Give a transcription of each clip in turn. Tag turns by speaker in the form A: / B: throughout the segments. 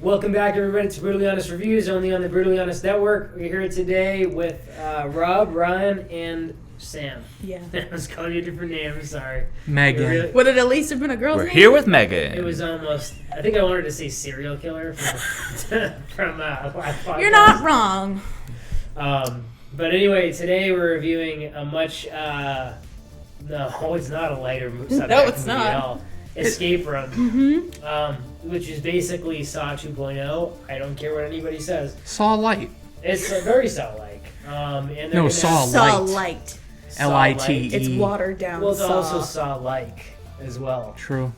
A: Welcome back, everybody, to Brutally Honest Reviews, only on the Brutally Honest Network. We're here today with Rob, Ryan, and Sam.
B: Yeah.
A: I was calling you a different name, I'm sorry.
C: Megan.
B: Would it at least have been a girl's
D: We're
B: name?
D: here with Megan.
A: It was almost, I think I wanted to say serial killer from last podcast.
B: You're not wrong.
A: But anyway, today we're reviewing a much, no, it's not a lighter subject.
B: No, it's
A: movie
B: not.
A: at all. Escape Room. Which is basically Saw 2.0. I don't care what anybody saw
C: Saw Light.
A: It's very Saw-like.
C: No, Saw
B: Saw
C: Light.
B: light.
C: L-I-T-E.
B: It's watered down.
A: Well, it's
B: Saw.
A: also Saw-like as well.
C: True.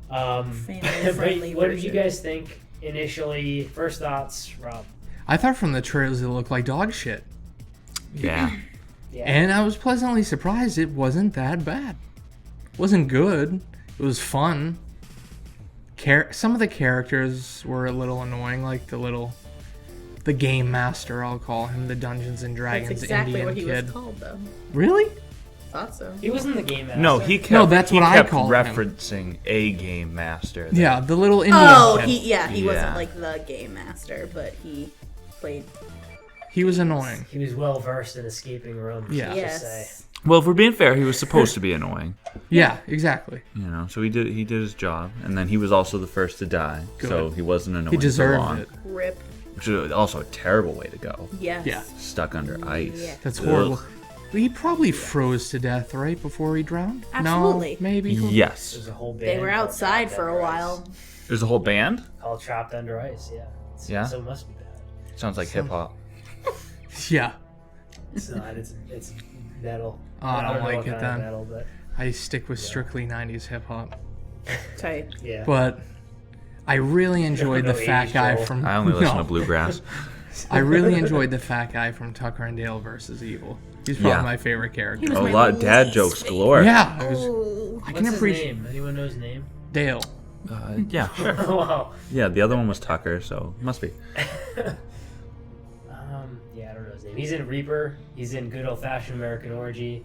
B: Family-friendly
A: but what did you
B: version.
A: guys think initially? First thoughts, Rob?
C: I thought from the trailers it looked like dog shit.
D: Yeah.
A: Yeah.
C: And I was pleasantly surprised it wasn't that bad. It wasn't good. It was fun. Some of the characters were a little annoying, like the game master, I'll call him, the Dungeons and Dragons
B: That's exactly
C: Indian
B: what he
C: kid.
B: was called, though.
C: Really?
B: Thought so.
A: He wasn't the game master.
D: No, he kept.
C: No, that's
D: he
C: what I
D: kept
C: call him.
D: referencing a game master.
C: Yeah, the little Indian
B: Oh,
C: kid.
B: he
D: Yeah.
B: wasn't like the game master, but he played.
C: He was annoying.
A: He was well versed in escaping rooms.
C: Yeah.
A: Let's just say.
B: Yes.
D: Well, if we're being fair, he was supposed to be annoying.
C: Yeah, exactly.
D: You know, so he did his job, and then he was also the first to die,
C: Good.
D: so he wasn't annoying
C: He
D: for
C: deserved
D: long,
C: it.
B: Rip.
D: which is also a terrible way to go.
B: Yes.
C: Yeah.
D: Stuck under ice.
B: Yeah.
C: That's
D: Ugh.
C: horrible. He probably froze to death, right, before he drowned?
B: Absolutely.
C: No, maybe.
D: Yes.
A: There's a whole band
B: They were
A: called
B: outside
A: Trapped
B: for a
A: Under
B: while.
A: Ice.
D: There's a whole band.
A: Called Trapped Under Ice, yeah.
D: Yeah?
A: So it must be bad.
D: Sounds like hip hop.
C: Yeah.
A: It's not. It's metal.
C: Oh, I don't
A: know
C: like
A: what
C: it
A: kind of
C: then.
A: Metal, but
C: I stick with strictly 90s hip hop.
B: Tight.
A: yeah.
C: But I really enjoyed
A: No
C: the fat
A: 80s
C: guy
A: Joel.
C: from.
D: I only listen
C: No.
D: to bluegrass.
C: I really enjoyed the fat guy from Tucker and Dale versus Evil. He's probably
D: Yeah.
C: my favorite character.
B: He was
D: A
B: my
D: lot of dad
B: least
D: jokes
B: favorite.
D: galore.
C: Yeah,
B: Oh.
C: I
A: What's
C: can
A: his
C: appreciate
A: name? Anyone know his name?
C: Dale.
D: Yeah, sure.
A: Wow.
D: Yeah, the other one was Tucker, so must be.
A: Yeah, I don't know his name. He's in Reaper. He's in Good Old Fashioned American Orgy.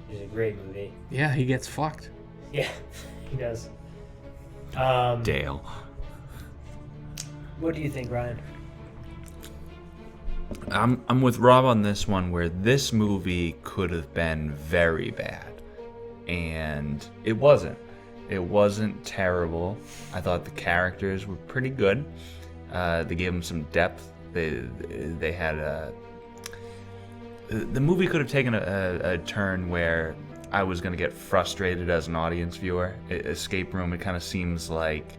A: Which is a great movie.
C: Yeah, he gets fucked.
A: Yeah, he does.
D: Dale.
A: What do you think, Ryan?
D: I'm with Rob on this one, where this movie could have been very bad, and it wasn't. It wasn't terrible. I thought the characters were pretty good. They gave them some depth. They had a. The movie could have taken a turn where I was going to get frustrated as an audience viewer. Escape Room, it kind of seems like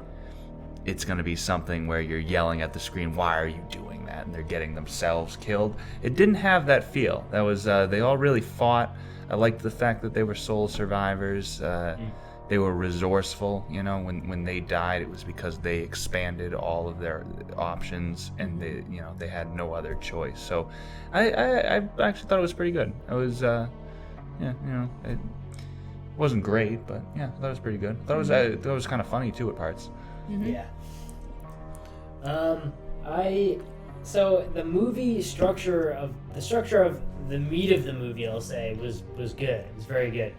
D: it's going to be something where you're yelling at the screen, why are you doing that? And they're getting themselves killed. It didn't have that feel. That was they all really fought. I liked the fact that they were soul survivors. They were resourceful. You know, when they died, it was because they expanded all of their options, and they had no other choice. So I actually thought it was pretty good. I was it wasn't great, but yeah, I thought it was pretty good. I thought it was kind of funny too at parts.
A: Yeah. So the movie structure of the meat of the movie, I'll say, was good. It was very good.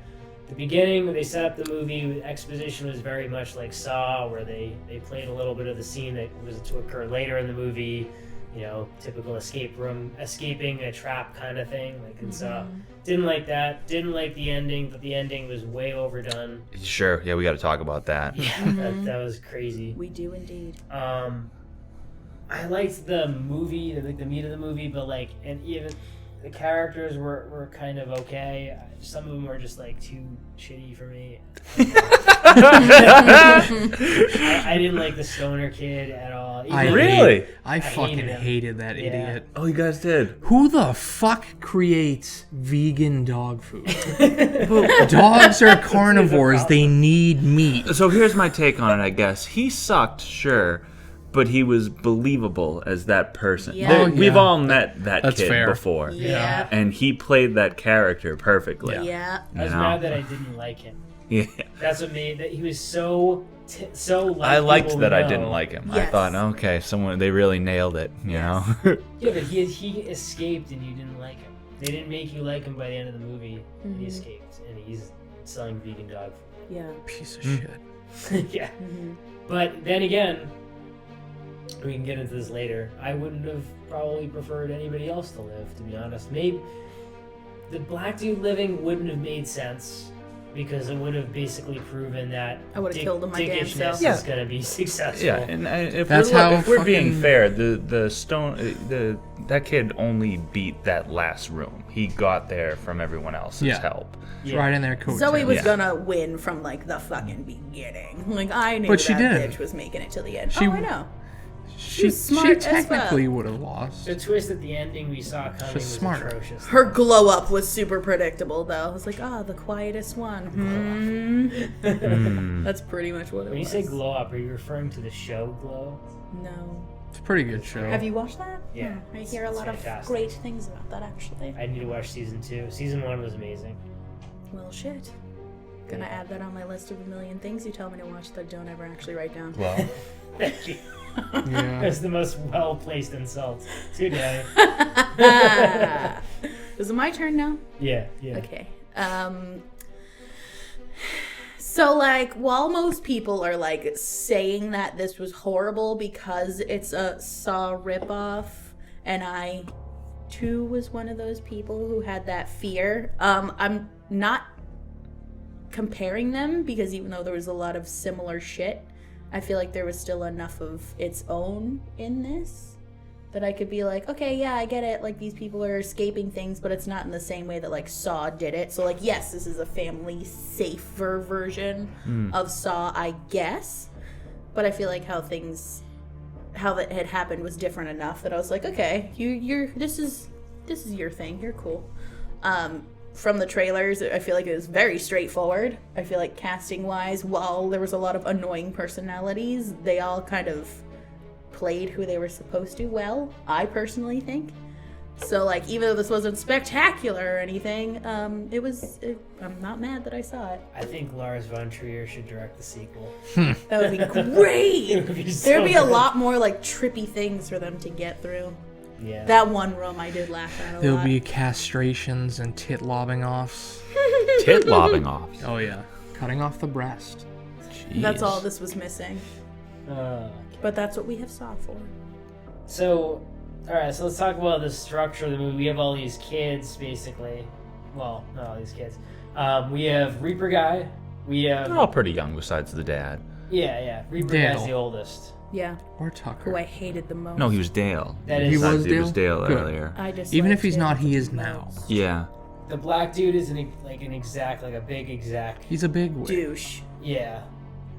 A: The beginning, when they set up the movie, exposition was very much like Saw, where they played a little bit of the scene that was to occur later in the movie. You know, typical escape room, escaping a trap kind of thing, like in Saw. Didn't like that. Didn't like the ending, but the ending was way overdone.
D: Sure, yeah, we got to talk about that.
A: Yeah, that was crazy.
B: We do indeed.
A: I liked the movie, like the meat of the movie, but and even the characters were kind of okay. Some of them were just too shitty for me. I didn't like the stoner kid at all.
D: Really?
C: I fucking
A: hated him.
C: hated that
A: Yeah.
C: idiot.
D: Oh, you guys did?
C: Who the fuck creates vegan dog food? Dogs are carnivores. They need meat.
D: So here's my take on it, I guess. He sucked, sure, but he was believable as that person.
B: Yeah. Oh,
D: We've
C: yeah.
D: all met that
C: That's
D: kid
C: fair.
D: before.
B: Yeah.
D: And he played that character perfectly.
B: Yeah.
A: I was
D: You know?
A: mad that I didn't like him.
D: Yeah.
A: That's what made that he was so like.
D: I liked
A: people
D: that I
A: know.
D: didn't like him. I
B: Yes.
D: thought, okay, they really nailed it, you know?
A: Yeah, but he escaped and you didn't like him. They didn't make you like him by the end of the movie. He escaped and he's selling vegan dog
B: Yeah.
C: Piece of shit.
A: food. Yeah. But then again, we can get into this later. I wouldn't have probably preferred anybody else to live, to be honest. Maybe the black dude living wouldn't have made sense because it would have basically proven that
B: I would have killed him my damn self.
A: is going to be successful.
D: Yeah, and if
C: That's
D: if we're
C: how
D: being
C: fucking-
D: fair, that kid only beat that last room. He got there from everyone else's
C: Yeah.
D: help.
C: It's right in their coat.
B: Zoe was
D: Yeah.
B: gonna win from like the fucking beginning. Like I knew
C: But she
B: that
C: didn't.
B: bitch was making it to the end.
C: She-
B: I know.
C: She
B: was smart as
C: technically
B: fuck.
C: would have lost.
A: The twist at the ending we saw coming was
C: smarter.
A: atrocious.
B: Her glow up was super predictable though. I was like, the quietest one. That's pretty much what it
A: When you
B: was.
A: say glow up, are you referring to the show Glow?
B: No.
C: It's a pretty good show.
B: Have you watched that?
A: Yeah,
B: I
A: it's-
B: hear a
A: it's
B: lot of
A: fantastic.
B: great things about that actually.
A: I need to watch season 2. Season 1 was amazing.
B: Well, shit. Gonna add that on my list of a million things you tell me to watch that I don't ever actually write down.
D: Well,
A: Thank you.
C: Yeah.
A: That's the most well-placed insult today.
B: Is it my turn now?
A: Yeah.
B: Okay. So, like, while most people are, like, saying that this was horrible because it's a Saw ripoff, and I, too, was one of those people who had that fear, I'm not comparing them because even though there was a lot of similar shit, I feel like there was still enough of its own in this that I could be like, okay, yeah, I get it. Like, these people are escaping things, but it's not in the same way that, like, Saw did it. So, like, yes, this is a family safer version of Saw, I guess. But I feel like how that had happened was different enough that I was like, okay, this is your thing. You're cool. From the trailers, I feel like it was very straightforward. I feel like casting-wise, while there was a lot of annoying personalities, they all kind of played who they were supposed to well, I personally think. So, like, even though this wasn't spectacular or anything, I'm not mad that I saw it.
A: I think Lars von Trier should direct the sequel.
B: That would be great!
A: It would be so
B: There'd be a
A: good.
B: lot more, like, trippy things for them to get through.
A: Yeah.
B: That one room I did laugh at a
C: There'll
B: lot.
C: be castrations and tit lobbing offs.
D: tit lobbing off.
C: Oh yeah, cutting off the breast.
B: That's
D: Jeez.
B: all this was missing. But that's what we have Saw for.
A: So, alright, so let's talk about the structure of the movie. We have all these kids, basically. Well, not all these kids. We have Reaper Guy. We have...
D: They're all pretty young besides the dad.
A: Yeah. Reaper
C: Dale.
A: Guy's the oldest.
B: Yeah.
C: Or Tucker.
B: Who I hated the most.
D: No, he was Dale.
A: That
C: He
A: is...
C: was
D: It was
C: Dale?
D: Dale
C: Good.
D: earlier.
B: I just
C: Even
B: liked
C: if he's
B: him
C: not, he
B: the
C: is now.
B: most.
D: Yeah.
A: The black dude is a big exec.
C: He's a big wig.
B: Douche.
A: Yeah.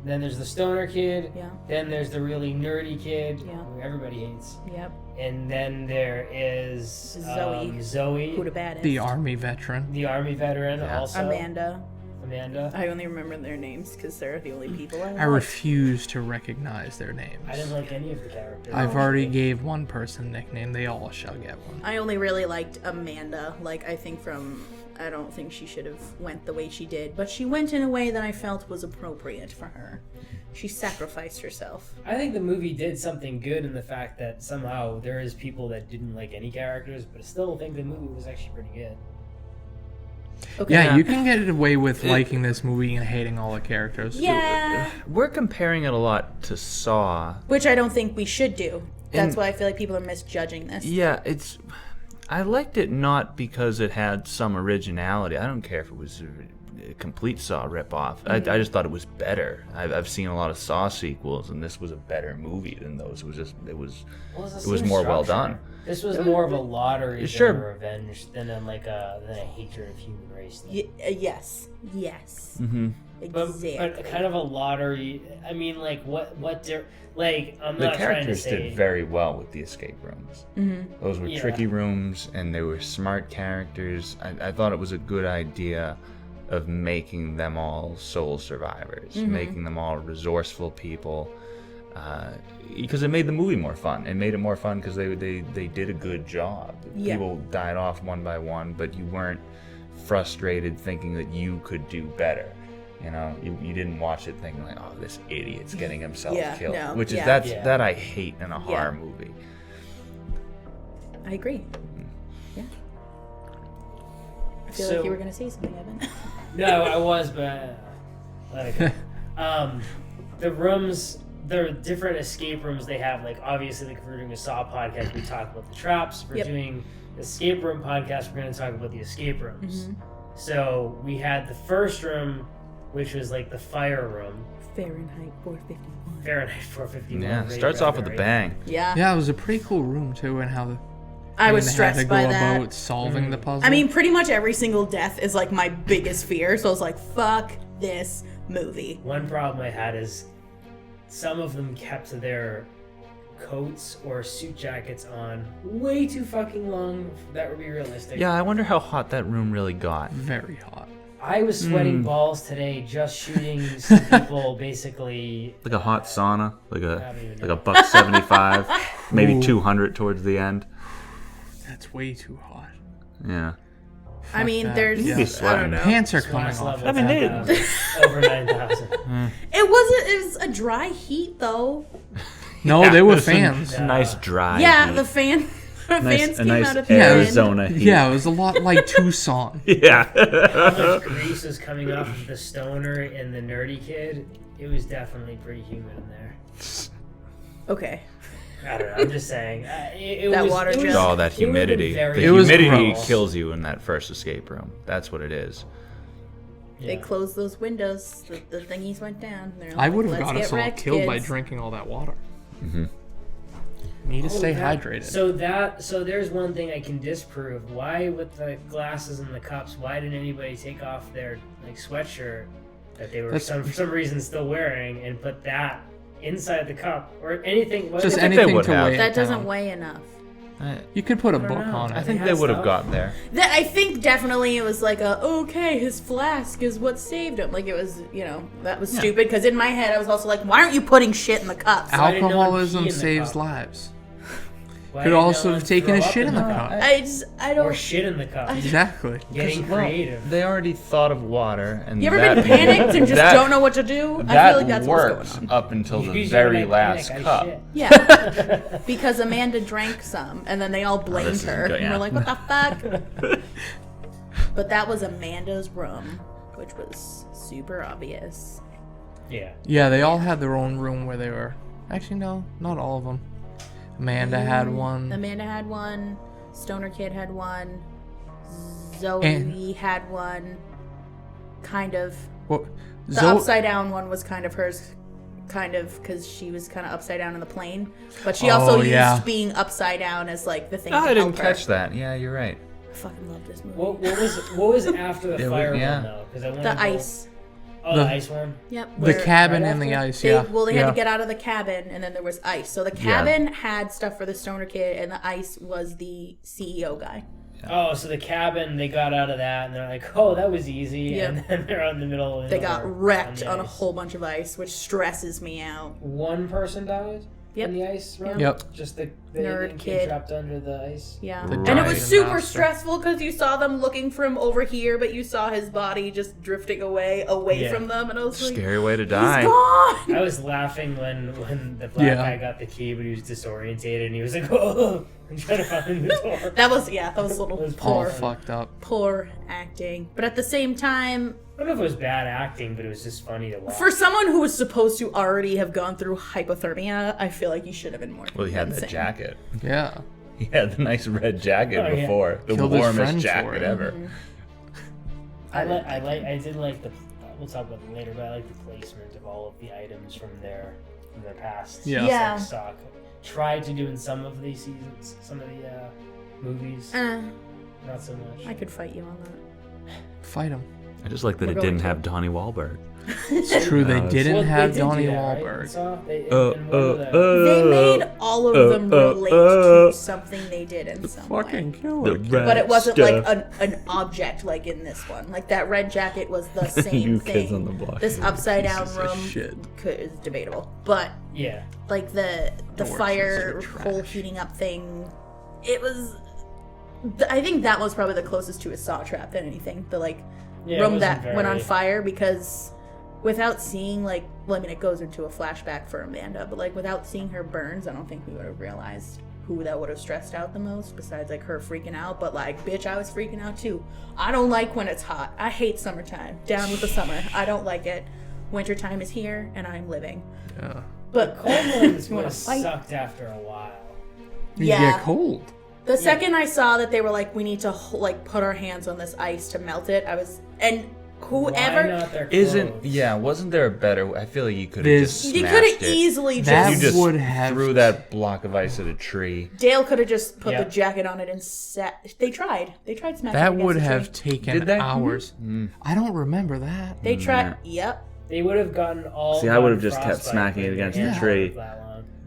A: Then there's the stoner kid.
B: Yeah.
A: Then there's the really nerdy kid
B: Yeah.
A: who everybody hates.
B: Yep.
A: And then there is Zoe,
B: Who the baddest?
C: The army veteran.
A: the army veteran,
D: Yeah.
A: also
B: Amanda.
A: Amanda.
B: I only remember their names because they're the only people I
C: I
B: like.
C: refuse to recognize their names.
A: I didn't like any of the characters.
C: I've already gave one person a nickname. They all shall get one.
B: I only really liked Amanda. Like, I don't think she should have went the way she did, but she went in a way that I felt was appropriate for her. She sacrificed herself.
A: I think the movie did something good in the fact that somehow there is people that didn't like any characters, but I still think the movie was actually pretty good.
B: Okay.
C: Yeah, you can get away with liking this movie and hating all the characters.
B: Yeah.
D: We're comparing it a lot to Saw.
B: Which I don't think we should do. That's
D: And-
B: why I feel like people are misjudging this.
D: Yeah, I liked it not because it had some originality. I don't care if it was a complete Saw ripoff. I just thought it was better. I've seen a lot of Saw sequels, and this was a better movie than those. It was more well done.
A: This was more of a lottery
D: Sure.
A: than a revenge than a hatred of human race.
B: Yes.
D: Mm-hmm.
A: But
B: Exactly.
A: kind of a lottery. I mean, like I'm
D: The
A: not trying to
D: characters
A: say.
D: did very well with the escape rooms.
B: Mm-hmm.
D: Those were
A: Yeah.
D: tricky rooms, and they were smart characters. I thought it was a good idea of making them all soul survivors, making them all resourceful people, because it made the movie more fun. It made it more fun because they did a good job.
B: Yeah.
D: People died off one by one, but you weren't frustrated thinking that you could do better. You know, you didn't watch it thinking like, oh, this idiot's getting himself
B: Yeah,
D: killed.
B: no,
D: Which is
B: yeah.
D: that I hate in a horror movie.
B: I agree. Yeah. I feel
A: So-
B: like you were going to say something, Evan.
A: No, I was, but let it go. The rooms the different escape rooms they have. Like obviously, like if we're doing a Saw podcast, we talk about the traps. If we're doing escape room podcast, we're going to talk about the escape rooms.
B: Mm-hmm.
A: So we had the first room, which was like the fire room.
B: Fahrenheit 451.
A: Fahrenheit 451.
D: Yeah, starts off with a bang.
B: Yeah.
C: Yeah, it was a pretty cool room too, and how
B: I was
C: they
B: stressed
C: had to
B: by
C: go
B: that.
C: about solving the puzzle.
B: I mean, pretty much every single death is like my biggest fear. So I was like, fuck this movie.
A: One problem I had is some of them kept their coats or suit jackets on way too fucking long. That would be realistic.
D: Yeah, I wonder how hot that room really got.
C: very hot.
A: I was sweating balls today just shooting some people basically.
D: Like a hot sauna, like
A: I
D: a
A: don't even
D: like
A: know.
D: a buck 75, maybe
C: Ooh.
D: 200 towards the end.
C: That's way too hot.
D: Yeah.
B: I mean,
C: that.
B: there's
D: You'd be
B: I
D: sweating.
B: don't know.
C: Pants are coming
A: Sweat
C: off.
A: level
D: I mean,
A: 10,000, over 9,000.
B: It was a dry heat though.
C: No,
D: Yeah,
C: they were
D: there's some
C: fans.
D: Nice dry.
B: Yeah,
D: heat.
B: the fans
D: a
B: came
D: nice
B: out at the
D: Arizona heat.
C: Yeah, it was a lot like Tucson.
D: Yeah.
A: How much grease is coming off of the stoner and the nerdy kid? It was definitely pretty humid in there.
B: end. Okay.
A: I don't know. I'm just saying. It
B: That
A: was,
B: water
A: it was,
B: jet.
D: Oh, that
A: it would've been
D: humidity.
A: very
D: The
C: It was
D: humidity
C: gross.
D: kills you in that first escape room. That's what it is.
B: They
A: Yeah.
B: closed those windows. The thingies went down. They're
C: I
B: like,
C: would have
B: "Let's
C: got
B: get
C: us all
B: wrecked,
C: killed by
B: kids."
C: drinking all that water.
D: Mm-hmm.
C: Need to stay
A: that-
C: hydrated.
A: So there's one thing I can disprove. Why with the glasses and the cups? Why didn't anybody take off their like sweatshirt that they were
C: That's-
A: for some reason still wearing and put that inside the cup or anything?
C: Just
D: I think they
C: anything
D: would
C: to
D: have.
C: weigh it
B: That doesn't
C: down.
B: weigh enough.
C: You could put a
A: don't
C: book
A: know.
C: on
A: I
C: it.
D: I think
A: It
D: they
A: has
D: would have
A: stuff.
D: gotten there.
B: That I think definitely it was like okay, his flask is what saved him. Like it was, that was stupid because in my head I was also like, why aren't you putting shit in the cups?
A: Why didn't no one pee
C: Alcoholism
A: in the
C: saves
A: cup?
C: lives.
A: Why
C: Could
A: didn't
C: also
A: no one
C: have taken
A: throw
C: a
A: up
C: shit in the cup.
B: I
A: or
B: don't.
A: shit in the cup.
C: Exactly.
A: Getting creative.
D: They already thought of water, and
B: You ever
D: that,
B: been panicked and just
D: that-
B: don't know what to do? I
D: That
B: feel like that's
D: worked
B: what's going on.
D: up until the
A: Usually
D: very
A: when I
D: last
A: panic, I
D: cup.
A: shit.
B: Yeah, because Amanda drank some, and then they all blamed
D: this isn't
B: her.
D: good,
B: And
D: yeah.
B: we're like, what the fuck? But that was Amanda's room, which was super obvious.
A: Yeah.
C: Yeah, they all had their own room where they were. Actually, no, not all of them. Amanda had one.
B: Amanda had one. Stoner Kid had one. Zoe
C: And-
B: had one. Kind of.
C: What?
B: The upside down one was kind of hers, because she was kind of upside down in the plane. But she also
C: Oh, yeah.
B: used being upside down as like the thing.
D: Oh,
B: to
D: I didn't
B: help her.
D: catch that. Yeah, you're right.
B: I fucking love this movie.
A: What was after the
D: Yeah,
A: fire
D: yeah.
A: one though? Because I wanna
B: The
A: go-
B: ice.
A: Oh, the ice one.
B: Yep.
C: The
B: where
C: cabin
A: right
C: and the
A: after?
C: ice,
B: They,
C: yeah.
B: well, they
C: yeah.
B: had to get out of the cabin, and then there was ice. So the cabin had stuff for the Stoner Kid, and the ice was the CEO guy.
A: Oh, so the cabin, they got out of that, and they're like, "Oh, that was easy,"
B: Yep.
A: and then they're out in the middle. Of
B: They got wrecked
A: the
B: on a
A: ice.
B: whole bunch of ice, which stresses me out.
A: One person died
B: Yep.
A: in the ice run.
C: Yep.
A: Just the
B: Nerd
A: kid
B: kid.
A: trapped under the ice.
B: Yeah.
C: The
B: And it was
C: giant
B: super
C: master.
B: stressful because you saw them looking from over here, but you saw his body just drifting away
A: Yeah.
B: from them, and I was like,
D: Scary way to
B: he's
D: die.
B: gone!
A: I was laughing when the black
C: Yeah.
A: guy got the key, but he was disorientated, and he was like, "Oh," and trying to find the door.
B: That was a little
A: It was
C: all
B: poor,
C: fucked up.
B: poor acting. But at the same time,
A: I don't know if it was bad acting, but it was just funny to watch.
B: for someone who was supposed to already have gone through hypothermia, I feel like he should have been more.
D: Well, he had that
B: convincing.
D: jacket.
C: Yeah.
D: He had the nice red jacket
A: Oh, yeah.
D: before. The
C: Killed his
D: warmest
C: friend for
D: jacket
C: it.
D: ever.
A: I did like the. We'll talk about it later, but I like the placement of all of the items from their past.
C: Yeah.
B: Yeah.
A: Like, stock. Tried to do in some of these seasons, some of the movies, not so much.
B: I could fight you on that.
C: Fight him.
D: I just like that
B: We're
D: it
B: going
D: didn't
B: to.
D: have Donnie Wahlberg.
C: It's true, they
D: Well,
C: didn't
A: Well,
C: have
A: they did
C: Donnie
A: do that, right?
C: Wahlberg.
A: So they, in one of the,
B: They made all of them relate to something they did in some way.
C: killer.
B: But it wasn't like an object like in this one. Like that red jacket was the same
D: New
B: thing.
D: Kids on the Block.
B: This upside down
C: Pieces of
B: room
C: shit.
B: is debatable. But
A: yeah.
B: like the
C: Dorks
B: fire
C: pieces of
B: coal
C: trash.
B: heating up thing, it was. I think that was probably the closest to a saw trap than anything. The like
A: Yeah, it
B: room
A: wasn't
B: that went on
A: very-
B: fire because without seeing like, well, I mean, it goes into a flashback for Amanda, but like without seeing her burns, I don't think we would have realized who that would have stressed out the most. Besides like her freaking out, but like, bitch, I was freaking out too. I don't like when it's hot. I hate summertime. Down with the summer. I don't like it. Wintertime is here, and I'm living.
C: Yeah.
B: But
A: Cold ones
B: You
A: would
B: wanna
A: have
B: fight?
A: sucked after a while.
C: You
B: Yeah.
C: get cold.
B: the second I saw that they were like, we need to like put our hands on this ice to melt it, and whoever.
A: Why not their clothes?
D: Wasn't there a better way? I feel like you could have just
B: You
D: smashed
B: could have
D: it.
B: easily
C: That
D: You
B: just.
D: just
C: would have-
D: threw that block of ice at a tree.
B: Dale could have just put
A: Yeah.
B: the jacket on it and set. They tried. They tried smashing
C: That
B: it against
C: would
B: the
C: have
B: tree.
C: taken
D: Did they?
C: hours. I don't remember that.
B: They tried. Yep.
A: They would have gotten all.
D: See, I would have
A: gotten
D: just kept
A: frostbite
D: smacking it
A: if their
D: against the
A: hands
D: tree.
A: were that long.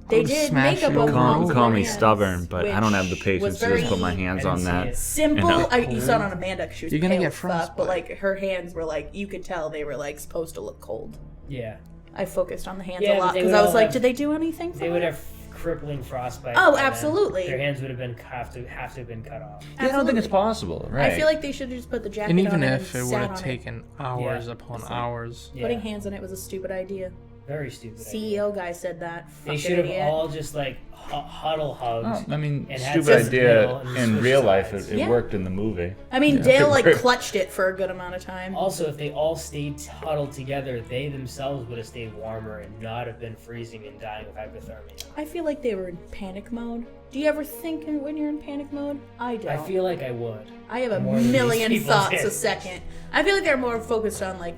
B: They
C: would
B: did
C: smash
B: make up
C: it
B: a
C: over.
B: wall
D: Call
B: for
D: me
B: hands,
D: stubborn, but I don't have the
B: which
D: patience
B: was
D: to just put my
B: very
D: hands
A: I
D: on
A: didn't see
D: that.
A: it.
B: simple.
D: And
B: You saw it on Amanda. She was
C: You're gonna
B: pale
C: get
B: as fuck,
C: frostbite.
B: but like her hands were like you could tell they were like supposed to look cold.
A: Yeah,
B: I focused on the hands
A: Yeah,
B: a
A: but
B: lot
A: they
B: because
A: would
B: I was
A: all
B: like,
A: have-
B: did they do anything? For
A: they
B: her?
A: would have crippling frostbite.
B: Oh,
A: by then.
B: absolutely.
A: Their hands would have been have to have been cut off.
D: Yeah, I don't think it's possible, right?
B: I feel like they should have just put the jacket
C: And
B: on
C: even
B: it
C: if it
B: and
C: would
B: sat
C: have
B: on
C: taken hours
A: Yeah.
C: upon
B: It's like-
C: hours.
A: Yeah,
B: Putting hands on it was a stupid idea.
A: very stupid. idea.
B: CEO guy said that.
A: They
B: Fucking
A: should have
B: idiot.
A: all just like huddle hugged.
D: I mean,
A: and had
D: stupid
A: some
D: idea
A: middle and
D: in
A: switch
D: real life.
A: sides.
D: It
B: Yeah.
D: worked in the movie.
B: I mean, Dale like
D: Right.
B: clutched it for a good amount of time.
A: Also, if they all stayed huddled together, they themselves would have stayed warmer and not have been freezing and dying of hypothermia.
B: I feel like they were in panic mode. Do you ever think when you're in panic mode? I don't.
A: I feel like I would.
B: I have a
A: more than these
B: million
A: people
B: thoughts
A: did.
B: a second. I feel like they're more focused on like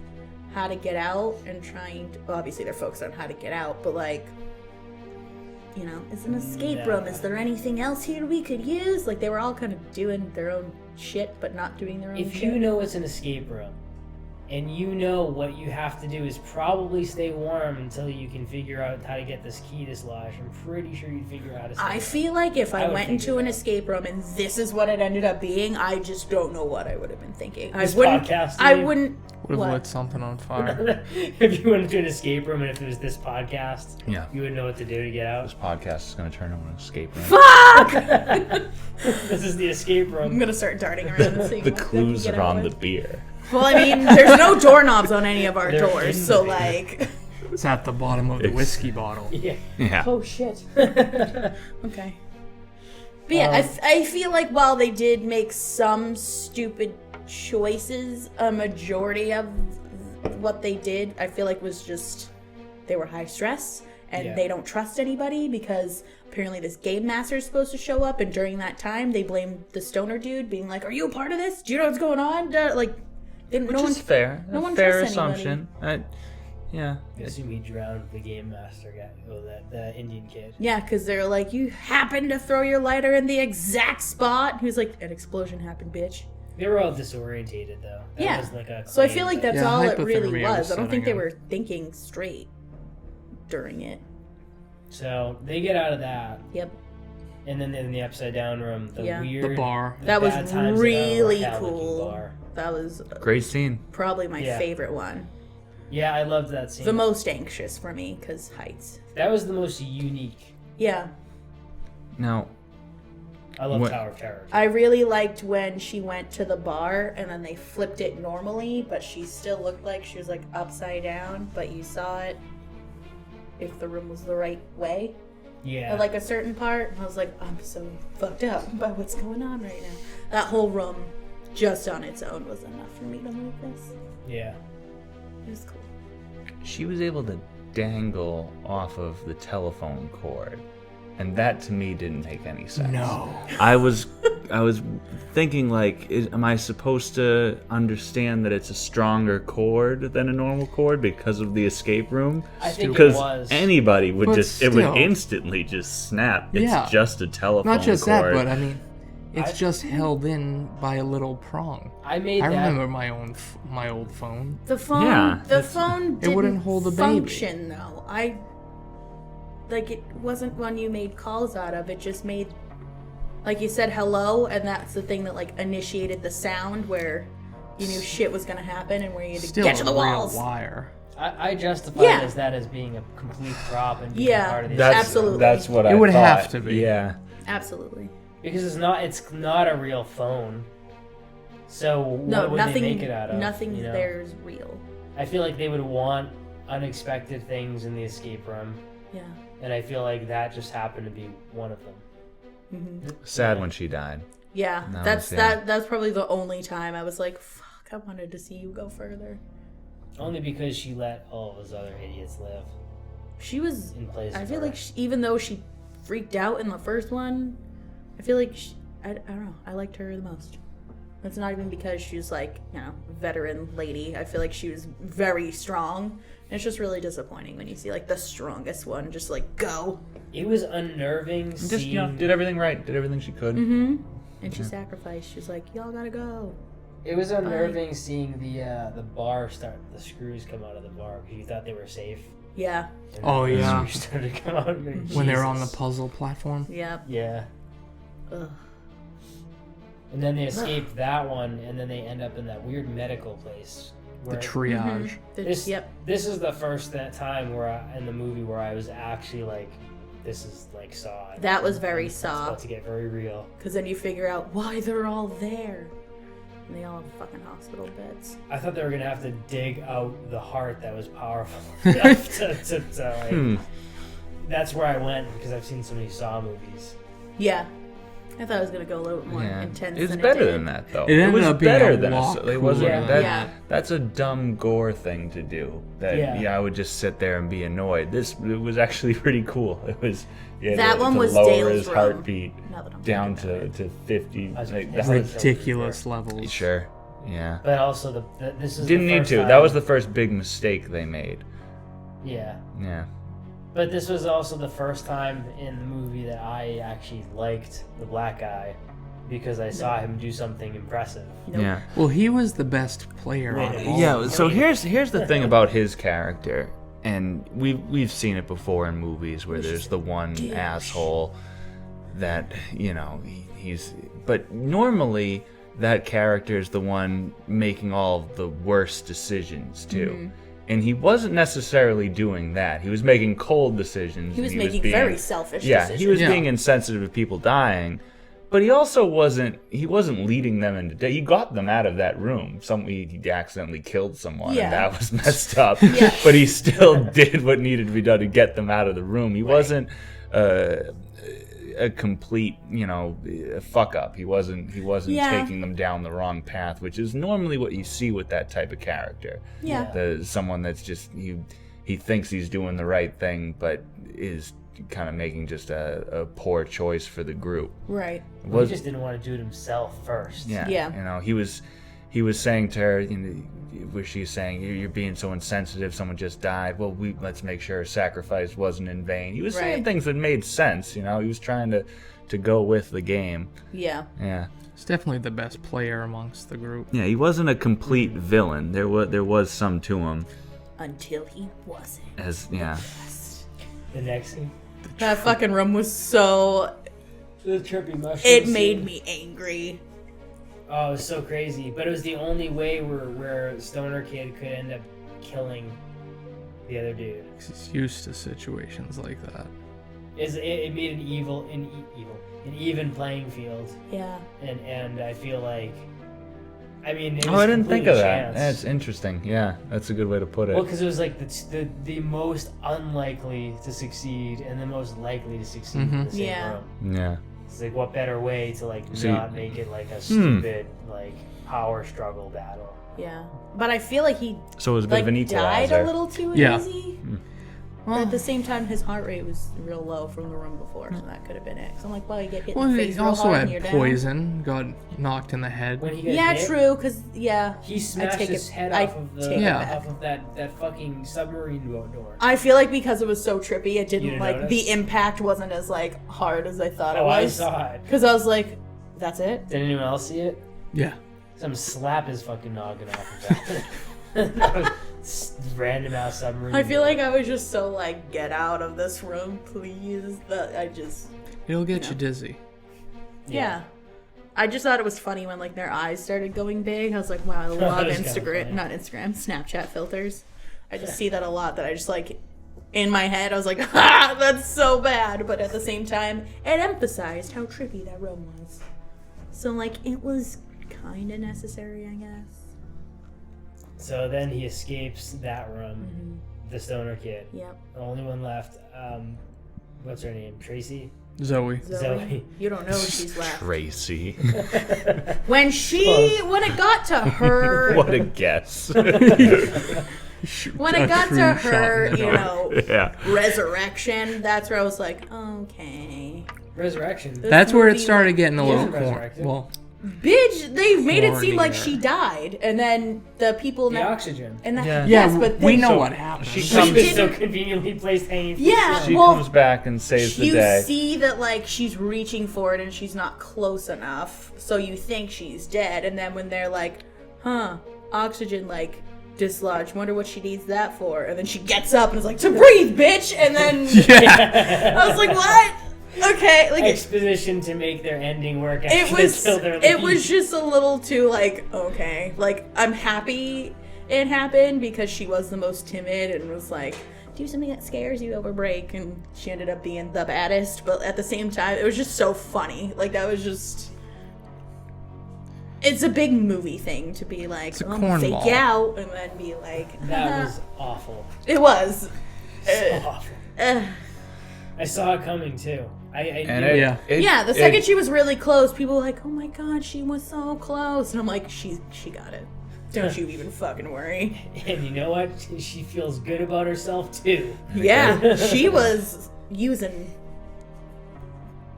B: how to get out and trying to, well, obviously they're focused on how to get out, but like, you know, it's an escape room. Is there anything else here we could use? Like they were all kind of doing their own shit, but not doing their own
A: If
B: shit.
A: you know it's an escape room, and you know what you have to do is probably stay warm until you can figure out how to get this key dislodged, I'm pretty sure you'd figure out how to stay
B: I
A: warm.
B: feel like if
A: I
B: I
A: would
B: went
A: figure
B: into
A: it
B: an
A: out.
B: escape room and this is what it ended up being, I just don't know what I would have been thinking.
A: This
B: I wouldn't.
A: podcast,
B: I
A: Steve?
B: wouldn't.
C: Would have
B: What?
C: lit something on fire.
A: If you went into an escape room and if it was this podcast,
D: Yeah.
A: you would know what to do to get out.
D: This podcast is going to turn into an escape room.
B: Fuck!
A: This is the escape
B: I'm
A: room.
B: gonna start darting around and seeing
D: The
B: what I can
D: clues
B: get
D: are
B: out
D: on
B: with.
D: the beer.
B: Well, I mean, there's no doorknobs on any of our
A: They're in
B: doors,
A: the
B: so
A: beer.
B: like.
C: It's at the bottom of the whiskey bottle.
A: Yeah.
D: Yeah.
B: Oh shit. Okay. But yeah, I feel like while they did make some stupid choices, a majority of what they did, I feel like was just they were high stress and
A: Yeah.
B: they don't trust anybody because apparently this game master is supposed to show up, and during that time they blamed the stoner dude, being like, "Are you a part of this? Do you know what's going on?" Like, didn't
D: Which
B: no
D: is
B: one.
D: fair.
B: no
D: A
B: one
D: fair
B: trusts anybody.
D: assumption. Yeah.
A: I assume he drowned the game master guy, the Indian kid.
B: Yeah, because they're like, you happened to throw your lighter in the exact spot. He was like, an explosion happened, bitch.
A: They were all disorientated though. That
B: Yeah.
A: was like a
B: So I
A: claim
B: feel like
A: that-
B: that's
C: Yeah,
B: all it really
C: hypothermia
B: was.
C: was
B: I don't think they
C: setting
B: were thinking straight during it.
A: So they get out of that,
B: Yep.
A: and then in the upside down room, the
B: Yeah.
A: weird,
C: The bar.
A: the
B: That was
A: Bad Times at El
B: really
A: Royale looking
B: cool.
A: bar.
B: That was
D: Great scene.
B: probably my
A: Yeah.
B: favorite one.
A: Yeah, I loved that scene.
B: The most anxious for me because heights.
A: That was the most unique.
B: Yeah.
D: Now,
A: I love
D: What-
A: Tower of Terror.
B: I really liked when she went to the bar and then they flipped it normally, but she still looked like she was like upside down, but you saw it if the room was the right way.
A: Yeah.
B: At like a certain part, and I was like, I'm so fucked up by what's going on right now. That whole room, just on its own, was enough for me to like this.
A: yeah.
B: It was cool.
D: she was able to dangle off of the telephone cord, and that to me didn't make any sense.
C: No.
D: I was thinking like, am I supposed to understand that it's a stronger cord than a normal cord because of the escape room?
A: I think it
D: Because
A: was.
D: anybody would
C: But
D: it would
C: still.
D: instantly just snap. It's
C: Yeah.
D: just a telephone
C: Not just
D: cord.
C: that, but I mean, it's
A: I-
C: just held in by a little prong.
A: I made
C: I
A: that.
C: remember my old phone.
B: The phone,
D: Yeah,
B: the
D: it's-
B: phone
C: it
B: didn't
C: wouldn't hold a baby.
B: function though. Like it wasn't one you made calls out of. It just made, like you said, hello, and that's the thing that like initiated the sound where you knew shit was gonna happen and where you had to
C: Still
B: get to
C: a
B: the
C: real
B: walls.
C: wire.
A: I justify
B: Yeah.
A: it as that as being a complete prop and being
B: Yeah.
A: part of the
D: That's
B: Absolutely.
D: That's what
C: It
D: I
C: would
D: thought.
C: have to be.
D: Yeah.
B: Absolutely.
A: because it's not a real phone. So
B: No,
A: what would
B: nothing.
A: they make it out of?
B: Nothing
A: you know?
B: there is real.
A: I feel like they would want unexpected things in the escape room,
B: Yeah.
A: and I feel like that just happened to be one of them.
D: Sad when she died.
B: Yeah.
D: No,
B: That's
D: yeah.
B: That's probably the only time I was like, fuck. I wanted to see you go further.
A: Only because she let all of those other idiots live.
B: She was.
A: in place.
B: I
A: of
B: feel
A: her.
B: like even though she freaked out in the first one, I feel like I don't know. I liked her the most. It's not even because she's like, you know, veteran lady. I feel like she was very strong. And it's just really disappointing when you see like the strongest one just like go.
A: It was unnerving.
D: Just
A: seeing,
D: did everything right. Did everything she could.
B: Mm-hmm. And she sacrificed. She was like, y'all gotta go.
A: It was unnerving seeing the bar start. The screws come out of the bar because you thought they were safe.
B: Yeah.
A: And
C: Oh,
A: then the
C: yeah.
A: screws started to come out.
C: When they were on the puzzle platform.
B: Yep.
A: Yeah.
B: Ugh.
A: And then they escape that one, and then they end up in that weird medical place.
C: The
A: Where
C: triage.
A: This,
B: Yep.
A: This is the first time where in the movie where I was actually like, this is like Saw.
B: That was very
A: It's
B: Saw.
A: about to get very real.
B: Because then you figure out why they're all there. And they all have fucking hospital beds.
A: I thought they were gonna have to dig out the heart that was powerful enough to like. That's where I went because I've seen so many Saw movies.
B: Yeah. I thought it was going to go a little bit more
D: Yeah.
B: intense
D: It's
B: than
D: better
B: it did.
D: than that, though.
C: It ended
D: was
C: up being
D: better
C: a
D: than
C: lot
D: it wasn't.
A: cooler.
D: That,
B: Yeah.
D: That's a dumb gore thing to do. That
A: Yeah.
D: I would just sit there and be annoyed. It was actually pretty cool. It was
B: That one
D: to
B: was
D: lower
B: Dale's
D: his
B: room.
D: heartbeat
B: Now that I'm
D: down
B: thinking about
D: to 50.
A: I was-
D: Like,
A: it's
D: that was-
C: Ridiculous levels.
D: sure. Yeah.
A: But also this is
D: Didn't
A: the
D: need
A: first
D: to.
A: time-
D: That was the first big mistake they made.
A: Yeah.
D: Yeah.
A: But this was also the first time in the movie that I actually liked the black guy because I saw him do something impressive.
B: Nope.
D: Yeah.
C: Well, he was the best player on it.
D: Yeah, so here's the thing about his character, and we've seen it before in movies where there's the one asshole that, you know, he's but normally that character is the one making all of the worst decisions too. And he wasn't necessarily doing that. He was making cold decisions.
B: He was
D: and
B: making
D: being,
B: very selfish decisions.
D: he was
C: Yeah.
D: being insensitive to people dying. But he also wasn't leading them into death. He got them out of that room. He accidentally killed someone,
B: Yeah.
D: and that was messed up.
B: Yeah.
D: But he still did what needed to be done to get them out of the room. He wasn't a complete, fuck up. He wasn't
B: Yeah.
D: taking them down the wrong path, which is normally what you see with that type of character.
B: Yeah.
D: Someone that's just he thinks he's doing the right thing, but is kind of making just a poor choice for the group.
B: Right.
A: He just didn't want to do it himself first.
D: Yeah.
B: Yeah.
D: He was saying to her, where she's saying, "You're being so insensitive. Someone just died. Well, let's make sure her sacrifice wasn't in vain." He was saying
B: Right.
D: things that made sense. He was trying to go with the game.
B: Yeah.
D: Yeah.
C: He's definitely the best player amongst the group.
D: Yeah. He wasn't a complete villain. There was some to him.
B: Until he wasn't.
A: The next scene,
B: That fucking room was so...
A: the trippy mushroom.
B: It made
A: scene.
B: me angry.
A: Oh, it was so crazy. But it was the only way where Stoner Kid could end up killing the other dude.
C: He's used to situations like that.
A: It made an even playing field,
B: Yeah.
A: and I feel like, I mean, it
D: Oh,
A: was
D: I didn't think
A: completely
D: of that.
A: chance.
D: That's interesting. Yeah, that's a good way to put it.
A: Well, because it was like the most unlikely to succeed and the most likely to succeed in the same
B: Yeah.
A: room.
D: Yeah.
A: It's like, what better way to like
D: So you-
A: not make it like a stupid like power struggle battle?
B: Yeah. But I feel like he
D: So it was a bit of an
B: died
D: equalizer.
B: a little too
C: Yeah.
B: easy. But at the same time, his heart rate was real low from the room before, so that could have been it. So I'm like, well, you get hit
C: Well,
B: in the
C: he
B: face real
C: also
B: hard and you're
C: had
B: down.
C: poison, got knocked in the head.
A: When he got
B: Yeah,
A: hit,
B: true, because, yeah.
A: He smashed
B: take
A: his
B: it-
A: head
B: I
A: off of
B: take it back.
A: off of that fucking submarine door.
B: I feel like because it was so trippy, it didn't,
A: didn't
B: like,
A: notice?
B: the impact wasn't as, like, hard as I thought it
A: Oh, I
B: was.
A: saw it.
B: Because I was like, that's it?
A: Did anyone else see it?
C: Yeah.
A: Some slap his fucking noggin off of that. Random ass submarine.
B: I feel
A: door.
B: like I was just so, like, get out of this room, please, that I just...
C: It'll get you dizzy.
B: Yeah. I just thought it was funny when, like, their eyes started going big. I was like, wow, I love
A: That was kinda
B: Snapchat filters. I just see that a lot, that I just, like, in my head, I was like, ah, that's so bad. But at the same time, it emphasized how trippy that room was. So, like, it was kind of necessary, I guess.
A: So then he escapes that room,
B: Mm-hmm.
A: the stoner kid.
B: Yep.
A: The only one left. What's her name? Tracy?
C: Zoe.
A: Zoe.
B: You don't know if she's left.
D: Tracy.
B: When it got to her,
D: What a guess.
B: when it got to
C: shot
B: her,
C: in the
B: you
C: dark.
B: know,
D: Yeah.
B: resurrection, that's where I was like, okay.
A: Resurrection.
C: That's where it
B: movie
C: started
B: went-
C: getting a little
A: wasn't resurrected.
C: well.
B: Bitch, they made it seem like
C: Cornier.
B: she died, and then the people
A: The oxygen.
B: and that,
D: Yeah.
B: yes,
C: Yeah,
B: but
C: we
B: they-
C: know
D: So,
C: what happened.
D: she
A: She
D: comes-
A: was so conveniently placed hanging. from
B: Yeah.
A: the
D: She
B: Well,
D: comes back and saves the
B: you
D: day.
B: see that like she's reaching for it and she's not close enough, so you think she's dead, and then when they're like, oxygen like dislodged, wonder what she needs that for, and then she gets up and is like, to breathe, bitch, and then I was like, what? Okay, like
A: exposition to make their ending work. After
B: it
A: they
B: was
A: kill their
B: it
A: lead.
B: was just a little too like, okay, like I'm happy it happened because she was the most timid and was like, do something that scares you over break, and she ended up being the baddest, but at the same time it was just so funny. Like that was just, it's a big movie thing to be like,
C: It's a
B: I'm gonna
C: cornball.
B: fake out and then be like,
A: That was awful.
B: it was
A: So awful.
B: uh,
A: I saw it coming too. I
D: And
A: knew
C: Yeah.
B: yeah, the second she was really close, people were like, oh my god, she was so close, and I'm like, she got it, don't you even fucking worry.
A: And you know what? She feels good about herself too.
B: Yeah, she was using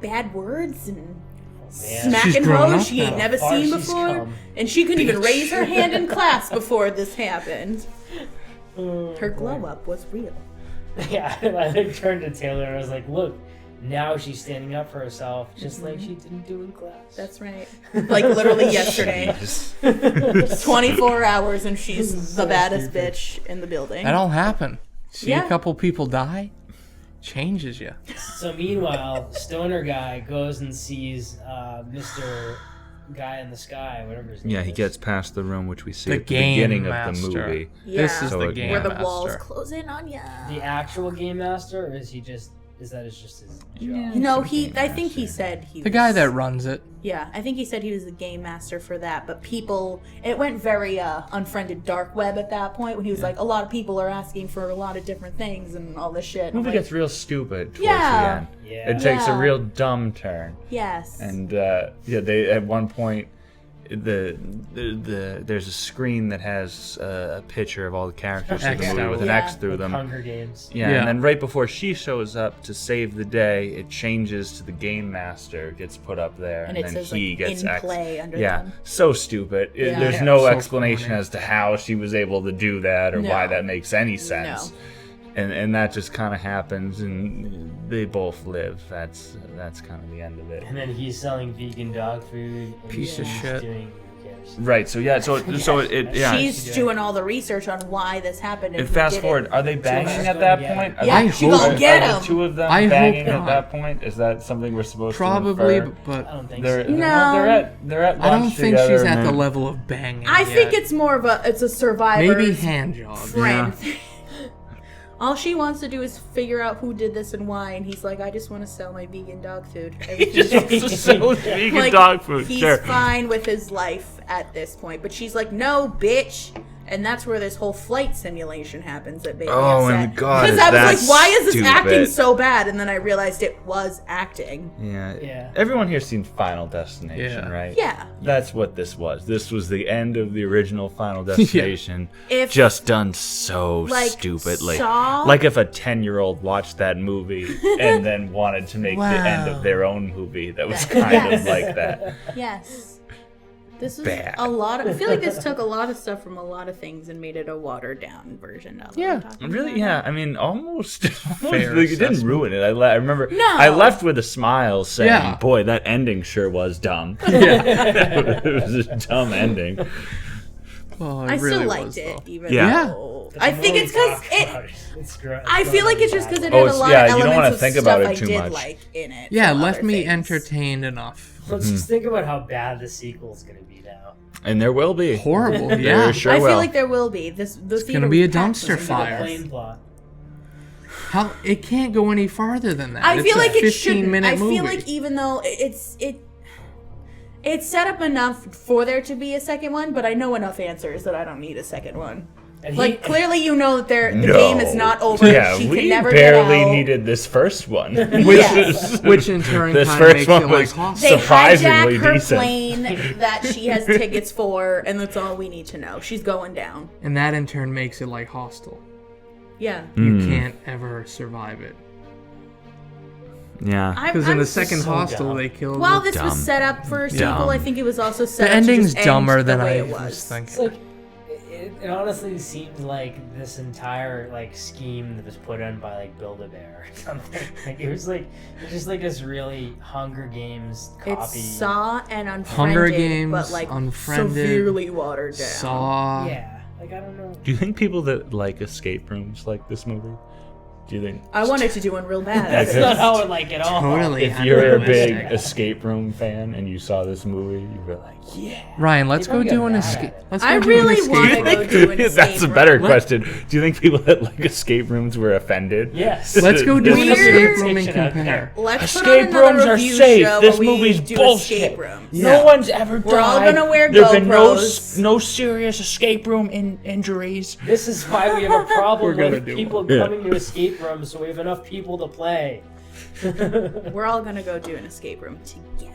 B: bad words and
A: Man.
B: smacking
C: She's grown
B: hoes
C: up
B: she ain't
C: now.
B: never
A: Far
B: seen
A: she's
B: before,
A: come.
B: and she couldn't even
A: Bitch.
B: raise her hand in class before this happened.
A: Oh,
B: Her glow
A: boy.
B: up was real.
A: Yeah, I turned to Taylor and I was like, look, now she's standing up for herself, just like she didn't do in class.
B: That's right. Like literally yesterday.
D: Jeez.
B: 24 hours and she's
A: This is
B: the
A: so
B: baddest
A: stupid.
B: bitch in the building.
C: That all happened. See
B: Yeah.
C: a couple people die, changes you.
A: So meanwhile, Stoner guy goes and sees Mr. Guy in the Sky, whatever his name
D: Yeah,
A: is.
D: he gets past the room, which we see
C: The
D: at the
C: game
D: beginning
C: master.
D: of the movie.
B: Yeah.
C: This is
D: So
C: the
D: it-
C: game
B: where the
C: master.
B: walls close in on ya.
A: the actual game master, or is he just? Is that just his job?
B: No, I think he said he
C: The
B: was,
C: guy that runs it.
B: Yeah, I think he said he was the game master for that, but people, it went very unfriended dark web at that point when he was like, a lot of people are asking for a lot of different things and all this shit.
D: The
B: I'm
D: movie
B: like,
D: gets real stupid towards
B: Yeah.
D: the end.
A: Yeah.
D: It takes a
B: Yeah.
D: real dumb turn.
B: yes.
D: And they at one point, there's a screen that has a picture of all the characters in the
C: X'd
D: movie
C: out.
D: with an
B: Yeah.
D: X through
A: Like
D: them.
A: Hunger Games.
D: Yeah,
C: Yeah.
D: and then right before she shows up to save the day, it changes to the game master gets put up there,
B: And
D: and,
B: it
D: then
B: says,
D: he
B: like,
D: gets
B: in
D: X.
B: play under
D: yeah,
B: them.
D: so stupid.
B: Yeah.
D: There's
C: Yeah,
D: no
C: so
D: explanation
C: corny.
D: as to how she was able to do that or why
B: No.
D: that makes any sense. And that just kind of happens, and they both live. That's kind of the end of it.
A: And then he's selling vegan dog food. And
C: Piece of
A: she's
C: shit.
A: Doing, who cares?
D: Right. So yeah. So it yeah.
B: She's doing all the research on why this happened. And
D: And
B: who
D: fast
B: did
D: forward,
B: it.
D: are they banging at
A: Yeah.
D: that point? Are
B: Yeah,
D: they-
B: she
C: hope-
B: gonna
D: are-
B: get
D: are the
B: him.
D: two of them
C: I hope
D: banging at
C: not.
D: that point? Is that something we're supposed
C: Probably,
D: to infer?
A: I
C: but
A: don't think
D: They're,
A: so.
B: No.
D: they're at lunch
C: I don't think
D: together
C: she's
D: and
C: at the
D: then-
C: level of banging.
B: I think
C: yet.
B: it's more of it's a survivor.
C: maybe hand job.
B: friend. All she wants to do is figure out who did this and why, and he's like, I just want to sell my vegan dog food.
D: He just wants to sell vegan
B: Like,
D: dog food.
B: He's
D: Sure.
B: fine with his life at this point, but she's like, no, bitch. And that's where this whole flight simulation happens that made me
D: Oh,
B: upset.
D: and God,
B: because
D: is
B: I was
D: that
B: like, why is this
D: stupid.
B: acting so bad? And then I realized it was acting.
D: Yeah.
A: Yeah.
D: Everyone here's seen Final Destination,
C: Yeah.
D: right?
B: Yeah.
D: That's what this was. This was the end of the original Final Destination.
B: If-
D: just done so
B: Like,
D: stupidly.
B: Saw?
D: Like if a 10-year-old watched that movie and then wanted to make the end of their own movie that was kind
B: Yes.
D: of like that.
B: Yes. This was
D: Bad.
B: a lot of. I feel like this took a lot of stuff from a lot of things and made it a watered down version of.
C: Yeah.
B: what I'm talking
D: Really?
B: about.
D: Yeah. I mean, almost.
C: Fair
D: like, it didn't
C: assessment.
D: ruin it. I remember.
B: No.
D: I left with a smile, saying,
C: Yeah.
D: "Boy, that ending sure was dumb."
C: Yeah.
D: It was a dumb ending.
C: Well, it
B: I
C: really
B: still liked
C: was,
B: it,
C: though.
B: even
D: Yeah.
B: though
A: The
B: I think
A: more
B: it's
A: we
B: because
A: talk
B: it.
A: about it's
B: I feel like it's just because it
D: Oh,
B: had a
D: it's-
B: lot
D: yeah,
B: of
D: you don't wanna
B: elements of
D: think
B: stuff
D: about it
B: I
D: too
B: did
D: much.
B: like in it.
C: Yeah,
B: from
C: left
B: other
C: me
B: things.
C: entertained enough.
A: Let's just think about how bad the sequel's gonna be now.
D: And there will be.
C: Horrible,
D: There
C: yeah.
D: sure
B: I
D: will.
B: feel like there will be this.
C: It's gonna be a dumpster
A: The
C: fire.
A: plane plot.
C: How it can't go any farther than that.
B: I
C: It's
B: feel
C: a
B: like it
C: 15
B: shouldn't.
C: minute
B: I feel
C: movie.
B: like even though it's set up enough for there to be a second one, but I know enough answers that I don't need a second one.
A: And
B: Like, clearly you know that the
D: No.
B: game is not over.
D: Yeah,
B: She
D: we
B: can never
D: barely
B: get out.
D: needed this first one.
C: Which in turn
D: This
C: kind of
D: first
C: makes
D: one
C: it like
D: was
C: hostile.
B: They
D: surprisingly
B: hijack her
D: decent.
B: plane that she has tickets for, and that's all we need to know. She's going down.
C: And that in turn makes it like hostile.
B: Yeah.
C: You can't ever survive it.
D: Yeah.
C: Because in the second
A: so
C: Hostel,
A: dumb.
C: they killed.
B: While this
D: Dumb.
B: was set up for a sequel,
D: Dumb.
B: I think it was also set
C: the
B: up
C: ending's
B: to just
C: dumber
B: end the
C: than
B: way
C: I
B: it
C: was
B: was.
C: thinking.
A: It's like it honestly seemed like this entire like scheme that was put in by like Build-A-Bear or something. Like it was just like this really Hunger Games copy.
B: It's Saw and Unfriended,
C: Hunger Games,
B: but like
C: Unfriended,
B: severely watered down.
C: Saw.
A: Yeah, like I don't know.
D: Do you think people that like escape rooms like this movie? Do you think?
B: I wanted to do one real bad.
A: That's
D: Yeah,
A: not how I like it all.
C: Totally.
D: If you're a big
C: unrealistic.
D: escape room fan and you saw this movie, you were like, yeah.
C: Ryan, let's
A: They
C: go
A: probably
C: do
A: got
C: an
A: mad
C: escape.
A: at it.
C: Let's go
B: I
C: do
B: really
C: an
B: want
C: escape.
B: to go do an
D: That's a
B: escape
D: better
B: room.
D: question. Do you think people that like escape rooms were offended?
A: Yes.
C: Let's go do an
B: Weird
C: escape room and
A: fiction out
C: compare.
B: Let's
D: Escape
B: put on another
D: rooms are
B: review
D: safe.
B: show
D: This
B: where we
D: movie's
B: do
D: bullshit.
B: escape rooms.
D: No one's ever died.
B: We're all gonna wear
D: There've been
B: GoPros.
D: no serious escape room injuries.
A: This is why we have a problem
C: gonna
A: with
C: do
A: people
D: one. Yeah.
A: coming to escape rooms, so we have enough people to play.
B: We're all gonna go do an escape room together.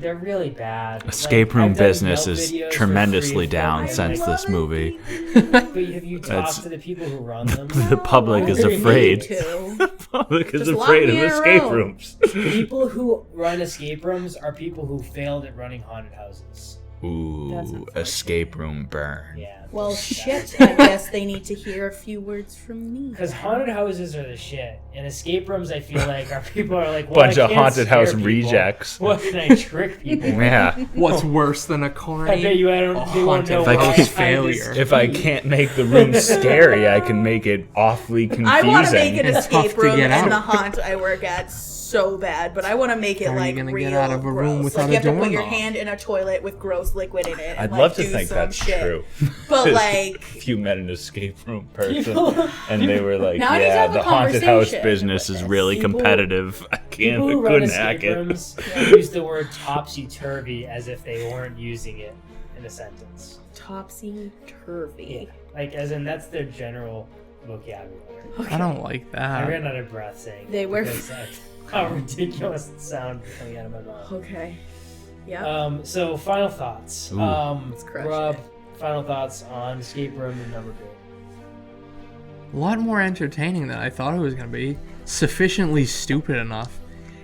A: They're really bad.
D: Escape
A: Like,
D: room
A: I've done
D: business
A: Yelp
D: is
A: videos for
D: tremendously
A: free.
D: down
A: I
D: since
A: love
D: this
A: it.
D: movie.
A: But have you
D: That's-
A: talked to the people who run them?
D: The public is
B: We need
D: afraid.
B: to.
D: Public is
B: Just lock
D: afraid
B: me
D: of
B: in a
D: escape
B: room.
D: rooms.
A: People who run escape rooms are people who failed at running haunted houses.
B: That's
D: Ooh,
B: unfortunate.
D: escape room burn.
A: Yeah.
B: Well, shit. I guess they need to hear a few words from me.
A: Because haunted houses are the shit, and escape rooms, I feel like, are people are like, well,
D: Bunch
A: I
D: of
A: can't
D: haunted
A: scare
D: house
A: people.
D: rejects.
A: What can I trick people? with?
D: Yeah.
C: What's worse than a
A: I bet
C: carny?
A: you I don't. They won't know
C: haunted
A: why
D: house
A: I find
C: failure.
A: this
D: If I
A: key.
D: can't make the room scary, I can make it awfully confusing.
B: I want to make an
C: and tough
B: escape
C: to
B: room
C: get
B: in
C: out.
B: the haunt I work at so bad, but I want to make it
C: How are you
B: like
C: gonna
B: real
C: get out of a room
B: gross.
C: without
B: like, you
C: a
B: have to put your
C: doorknob?
B: hand in a toilet with gross liquid in it. And,
D: I'd
B: like,
D: love to
B: do
D: think
B: some
D: that's
B: shit.
D: true.
B: But like,
D: If you met an escape room person
A: People-
D: and they were like,
B: Now I need to
D: yeah,
B: have a
D: the haunted house
B: conversation
D: business
B: with
D: is
B: this.
D: really
A: People-
D: competitive. I
A: People who run
D: couldn't
A: escape
D: hack it.
A: rooms use the word topsy-turvy as if they weren't using it in a sentence.
B: topsy turvy.
A: Like, as in, that's their general vocabulary.
C: I don't like
A: I
C: that.
A: ran out of breath saying
B: They
A: it
B: were-
A: because how ridiculous it sounded coming out of my mouth.
B: Okay. Yeah.
A: So, final thoughts.
D: Ooh.
B: Let's crush
A: Rob,
B: it.
A: final thoughts on Escape Room and number 2.
C: A lot more entertaining than I thought it was going to be. Sufficiently stupid enough.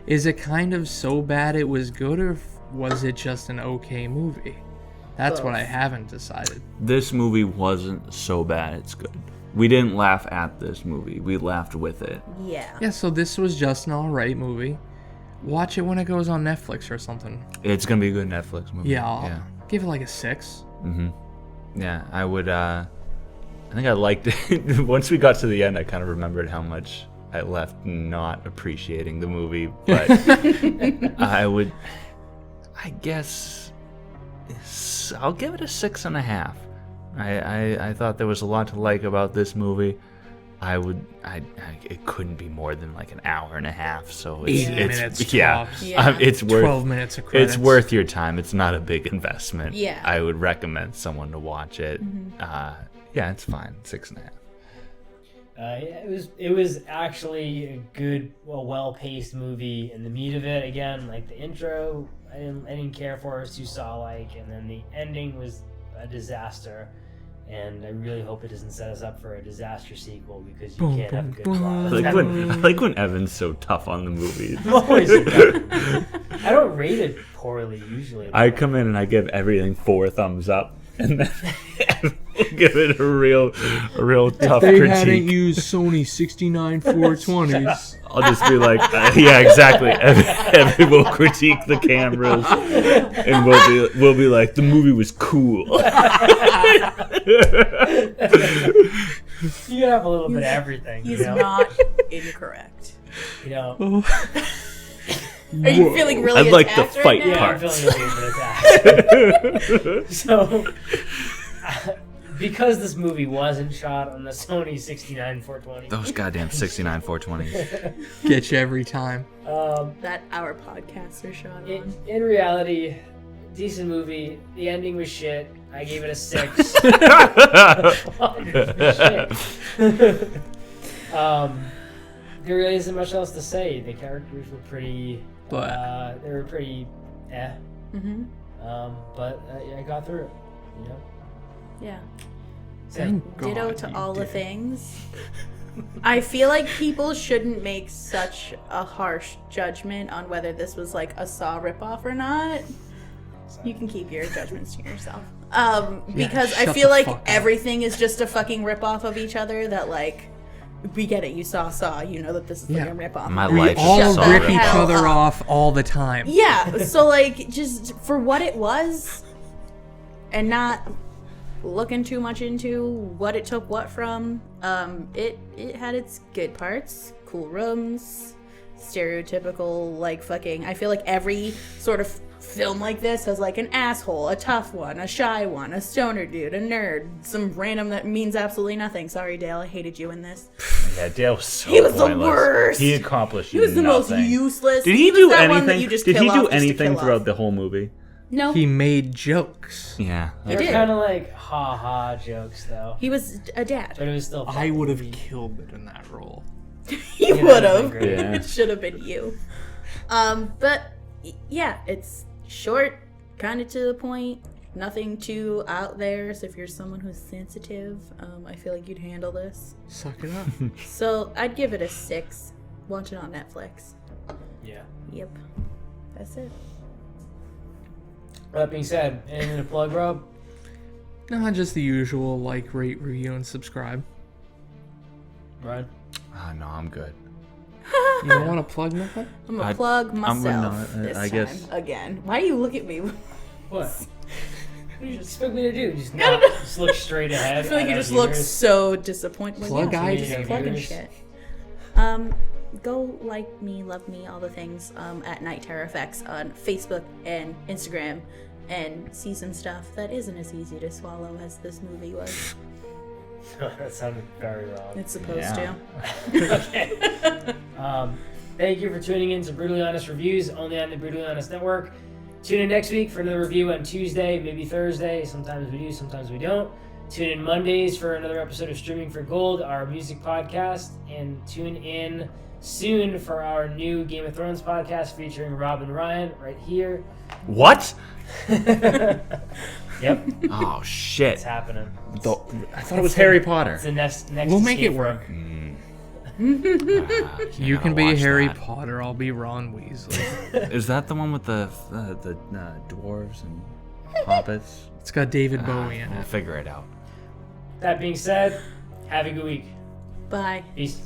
C: Is it kind of so bad it was good, or was it just an okay movie? That's what I haven't decided.
D: This movie wasn't so bad, it's good. We didn't laugh at this movie. We laughed with it.
B: Yeah.
C: Yeah, so this was just an alright movie. Watch it when it goes on Netflix or something.
D: It's gonna be a good Netflix movie.
C: Yeah, I'll give it like a 6.
D: Yeah, I would. I think I liked it. Once we got to the end, I kind of remembered how much I left not appreciating the movie. But I guess, I'll give it a 6.5. I thought there was a lot to like about this movie. It couldn't be more than like an hour and a half. So
C: 80 minutes
D: yeah,
C: tops.
B: Yeah.
D: it's worth
C: 12 minutes of credits.
D: It's worth your time. It's not a big investment.
B: Yeah.
D: I would recommend someone to watch it. Yeah, it's fine. 6.5.
A: It was actually a good, well-paced movie, and the meat of it, again, like the intro, I didn't care for, it's too saw-like, and then the ending was a disaster, and I really hope it doesn't set us up for a disaster sequel, because you
C: Boom,
A: can't have a
C: boom,
A: good plot.
C: boom.
D: I like when Evan's so tough on the movies.
A: I'm always I don't rate it poorly usually.
D: I come in and I give everything 4 thumbs up, and then Evan will give it a real tough
C: They
D: critique.
C: hadn't used Sony 69 420s.
D: I'll just be like, yeah, exactly. Evan will critique the cameras, and we'll be like, the movie was cool.
A: You have a little bit of everything.
B: He's
A: you know?
B: not incorrect.
A: You know?
B: Are you feeling really
D: I'd like the
B: attacked right
D: fight
B: now?
A: Yeah,
D: part.
A: I'm feeling a little bit attacked. So, because this movie wasn't shot on the Sony 69 420,
D: Those goddamn 69 420s.
C: Get you every time.
B: That our podcasts are shot on.
A: in reality, decent movie. The ending was shit. I gave it a 6. Shit. There really isn't much else to say. The characters were pretty. They were pretty.
B: Mm-hmm.
A: But I got through it. You know.
B: Yeah.
C: Thank God
B: Ditto to
C: you
B: all the
C: did.
B: things. I feel like people shouldn't make such a harsh judgment on whether this was like a Saw ripoff or not. You can keep your judgments to yourself. Because I
C: shut
B: feel
C: the
B: like
C: fuck up.
B: everything is just a fucking ripoff of each other. That like, we get it. You saw. You know that this is like
C: Yeah.
B: a ripoff.
D: My
C: We
D: life is
C: all
D: Saw
C: rip
D: ripoff.
C: each
B: hell
C: other
B: up.
C: off all the time.
B: Yeah. So like, just for what it was, and not looking too much into what it took what from. It had its good parts, cool rooms, stereotypical like fucking. I feel like every sort of film like this has like an asshole, a tough one, a shy one, a stoner dude, a nerd, some random that means absolutely nothing. Sorry, Dale, I hated you in this.
E: Yeah, Dale was so
B: He was the
E: pointless.
B: worst.
E: He accomplished
B: He was the most
E: nothing.
B: useless.
E: Did he
B: was
E: do
B: that one that you
E: anything?
B: just
E: Did he
B: kill
E: do
B: off just to
E: anything
B: kill
E: throughout
B: off.
E: the whole movie?
B: No,
C: He made jokes.
D: Yeah.
A: They were
B: did.
A: kind of like ha jokes though.
B: he was a dad.
A: But it was still.
C: I would have
A: funny.
C: killed it in that role.
B: You
A: Yeah,
B: would
A: that'd
B: have.
A: been great.
E: Yeah.
B: It should have been you. But yeah, it's short, kind of to the point. Nothing too out there. So if you're someone who's sensitive, I feel like you'd handle this.
C: Suck it up.
B: So I'd give it a 6. Watch it on Netflix.
A: Yeah.
B: Yep. That's it.
A: That being said, anything to plug, Rob?
C: No, just the usual like, rate, review, and subscribe.
A: Ryan?
D: No, I'm good.
C: You don't want to plug nothing?
B: I'm gonna
D: I-
B: plug
D: I'm gonna
B: myself
D: not,
B: this
D: I
B: time
D: guess.
B: again. Why you look at me?
A: What? What do you expect me to do? Just look straight ahead.
B: I feel like
A: at
B: you
A: our
B: just look
A: viewers?
B: so disappointed. Like,
C: Plug
B: yeah,
C: eyes.
B: just
A: Yeah,
B: plugging
A: viewers.
B: shit. Go like me, love me, all the things at Night Terror Effects on Facebook and Instagram, and see some stuff that isn't as easy to swallow as this movie was.
A: That sounded very wrong.
B: It's supposed
E: Yeah.
B: to.
A: Okay. Thank you for tuning in to Brutally Honest Reviews, only on the Brutally Honest Network. Tune in next week for another review on Tuesday, maybe Thursday. Sometimes we do, sometimes we don't. Tune in Mondays for another episode of Streaming for Gold, our music podcast. And tune in soon for our new Game of Thrones podcast featuring Rob and Ryan right here.
D: What?
A: Yep,
D: Oh,
A: it's
D: shit.
A: happening.
E: I thought it was Harry Potter.
A: It's the next
C: We'll make
A: escape
C: it work.
A: room.
C: You can be Harry Potter. I'll be Ron Weasley.
D: Is that the one with the dwarves and hobbits?
C: It's got David Bowie in
D: We'll
C: it.
D: figure it out.
A: That being said, have a good week.
B: Bye.
A: Peace.